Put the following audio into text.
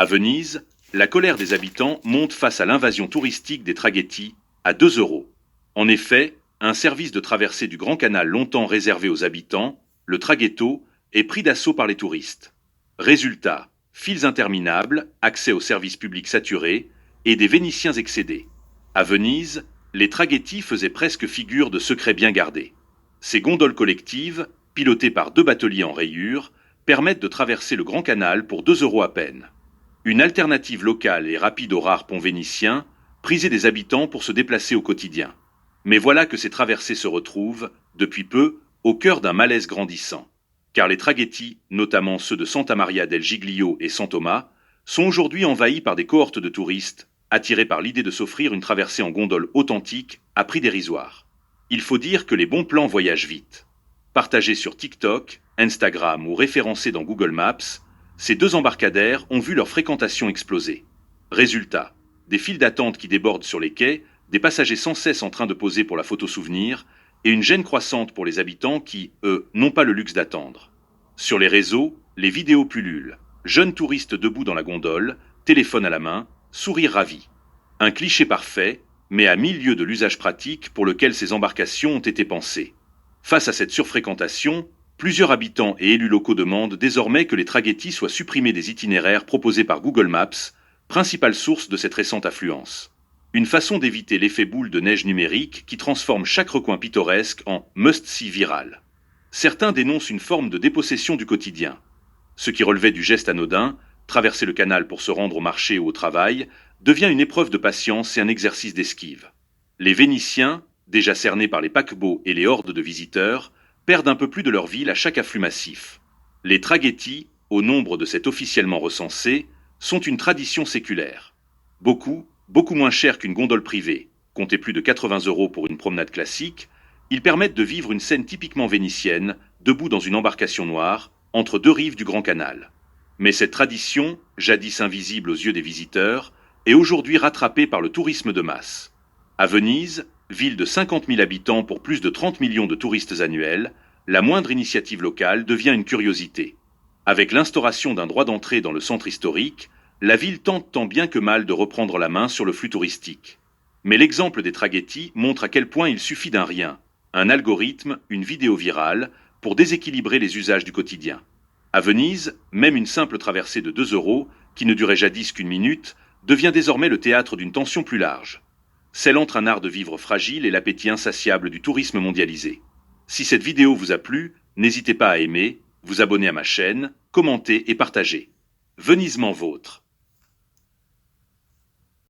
À Venise, la colère des habitants monte face à l'invasion touristique des traghettis à 2 euros. En effet, un service de traversée du Grand Canal longtemps réservé aux habitants, le traghetto, est pris d'assaut par les touristes. Résultat, files interminables, accès aux services publics saturés et des Vénitiens excédés. À Venise, les traghettis faisaient presque figure de secret bien gardé. Ces gondoles collectives, pilotées par 2 bateliers en rayures, permettent de traverser le Grand Canal pour 2 euros à peine. Une alternative locale et rapide aux rares ponts vénitiens, prisée des habitants pour se déplacer au quotidien. Mais voilà que ces traversées se retrouvent, depuis peu, au cœur d'un malaise grandissant. Car les traghettis, notamment ceux de Santa Maria del Giglio et San Thomas, sont aujourd'hui envahis par des cohortes de touristes, attirés par l'idée de s'offrir une traversée en gondole authentique à prix dérisoire. Il faut dire que les bons plans voyagent vite. Partagés sur TikTok, Instagram ou référencés dans Google Maps, ces 2 embarcadères ont vu leur fréquentation exploser. Résultat, des files d'attente qui débordent sur les quais, des passagers sans cesse en train de poser pour la photo souvenir, et une gêne croissante pour les habitants qui, eux, n'ont pas le luxe d'attendre. Sur les réseaux, les vidéos pullulent. Jeunes touristes debout dans la gondole, téléphone à la main, sourire ravi. Un cliché parfait, mais à 1000 lieues de l'usage pratique pour lequel ces embarcations ont été pensées. Face à cette surfréquentation, plusieurs habitants et élus locaux demandent désormais que les traghettis soient supprimés des itinéraires proposés par Google Maps, principale source de cette récente affluence. Une façon d'éviter l'effet boule de neige numérique qui transforme chaque recoin pittoresque en must-see viral. Certains dénoncent une forme de dépossession du quotidien. Ce qui relevait du geste anodin, traverser le canal pour se rendre au marché ou au travail, devient une épreuve de patience et un exercice d'esquive. Les Vénitiens, déjà cernés par les paquebots et les hordes de visiteurs, perdent un peu plus de leur ville à chaque afflux massif. Les traghettis, au nombre de cet officiellement recensé, sont une tradition séculaire. Beaucoup moins chers qu'une gondole privée, comptez plus de 80 euros pour une promenade classique, ils permettent de vivre une scène typiquement vénitienne, debout dans une embarcation noire, entre 2 rives du Grand Canal. Mais cette tradition, jadis invisible aux yeux des visiteurs, est aujourd'hui rattrapée par le tourisme de masse. À Venise, ville de 50 000 habitants pour plus de 30 millions de touristes annuels, la moindre initiative locale devient une curiosité. Avec l'instauration d'un droit d'entrée dans le centre historique, la ville tente tant bien que mal de reprendre la main sur le flux touristique. Mais l'exemple des traghettis montre à quel point il suffit d'un rien, un algorithme, une vidéo virale, pour déséquilibrer les usages du quotidien. À Venise, même une simple traversée de 2 euros, qui ne durait jadis qu'une minute, devient désormais le théâtre d'une tension plus large. Celle entre un art de vivre fragile et l'appétit insatiable du tourisme mondialisé. Si cette vidéo vous a plu, n'hésitez pas à aimer, vous abonner à ma chaîne, commenter et partager. Venisement vôtre.